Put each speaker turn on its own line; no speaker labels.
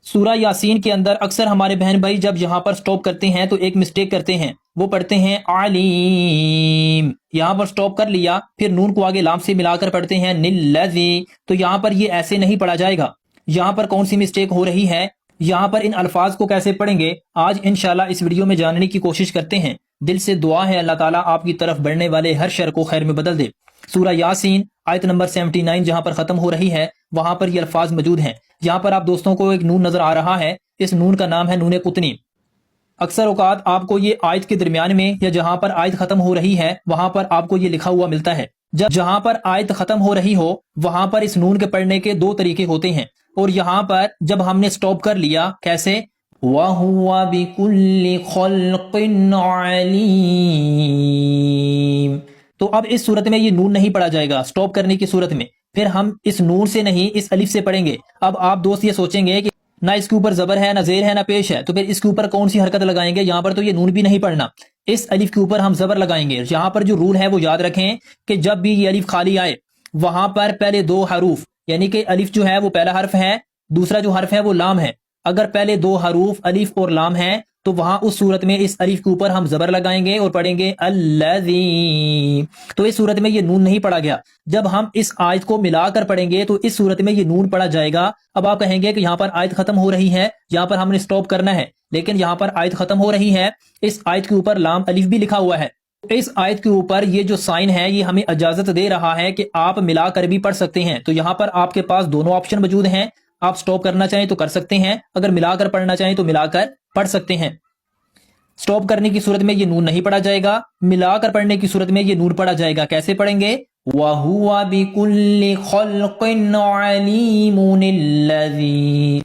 سورہ یاسین کے اندر اکثر ہمارے بہن بھائی جب یہاں پر سٹاپ کرتے ہیں تو ایک مسٹیک کرتے ہیں، وہ پڑھتے ہیں علیم، یہاں پر سٹاپ کر لیا، پھر نون کو آگے لام سے ملا کر پڑھتے ہیں نلذی، تو یہاں پر یہ ایسے نہیں پڑھا جائے گا۔ یہاں پر کون سی مسٹیک ہو رہی ہے، یہاں پر ان الفاظ کو کیسے پڑھیں گے، آج انشاءاللہ اس ویڈیو میں جاننے کی کوشش کرتے ہیں۔ دل سے دعا ہے اللہ تعالیٰ آپ کی طرف بڑھنے والے ہر شر کو خیر میں بدل دے۔ سورہ یاسین آیت نمبر 79 جہاں پر ختم ہو رہی ہے وہاں پر یہ الفاظ موجود ہیں۔ یہاں پر آپ دوستوں کو ایک نون نظر آ رہا ہے، اس نون کا نام ہے نون قطنی۔ اکثر اوقات آپ کو یہ آیت کے درمیان میں یا جہاں پر آیت ختم ہو رہی ہے وہاں پر آپ کو یہ لکھا ہوا ملتا ہے۔ جہاں پر آیت ختم ہو رہی ہو وہاں پر اس نون کے پڑھنے کے دو طریقے ہوتے ہیں، اور یہاں پر جب ہم نے سٹاپ کر لیا کیسے، وَهُوَ بِكُلِّ خَلْقٍ عَلِيمٌ، تو اب اس صورت میں یہ نون نہیں پڑھا جائے گا سٹاپ کرنے کی صورت میں، پھر ہم اس نون سے نہیں اس الف سے پڑھیں گے۔ اب آپ دوست یہ سوچیں گے کہ نہ اس کے اوپر زبر ہے، نہ زیر ہے، نہ پیش ہے، تو پھر اس کے اوپر کون سی حرکت لگائیں گے، یہاں پر تو یہ نون بھی نہیں پڑھنا، اس الف کے اوپر ہم زبر لگائیں گے۔ یہاں پر جو رول ہے وہ یاد رکھیں کہ جب بھی یہ الف خالی آئے وہاں پر پہلے دو حروف، یعنی کہ الف جو ہے وہ پہلا حرف ہے، دوسرا جو حرف ہے وہ لام ہے، اگر پہلے دو حروف الف اور لام ہیں تو وہاں اس صورت میں اس الف کے اوپر ہم زبر لگائیں گے اور پڑھیں گے الذی، تو اس صورت میں یہ نون نہیں پڑھا گیا۔ جب ہم اس آیت کو ملا کر پڑھیں گے تو اس صورت میں یہ نون پڑھا جائے گا۔ اب آپ کہیں گے کہ یہاں پر آیت ختم ہو رہی ہے، یہاں پر ہم نے سٹاپ کرنا ہے، لیکن یہاں پر آیت ختم ہو رہی ہے، اس آیت کے اوپر لام الف بھی لکھا ہوا ہے، اس آیت کے اوپر یہ جو سائن ہے یہ ہمیں اجازت دے رہا ہے کہ آپ ملا کر بھی پڑھ سکتے ہیں۔ تو یہاں پر آپ کے پاس دونوں آپشن موجود ہیں، آپ سٹاپ کرنا چاہیں تو کر سکتے ہیں، اگر ملا کر پڑھنا چاہیں تو ملا کر پڑھ سکتے ہیں۔ سٹاپ کرنے کی صورت میں یہ نون نہیں پڑھا جائے گا، ملا کر پڑھنے کی صورت میں یہ نون پڑھا جائے گا۔ کیسے پڑھیں گے، وَهُوَ بِكُلِّ خَلْقٍ عَلِيمٌ الَّذِي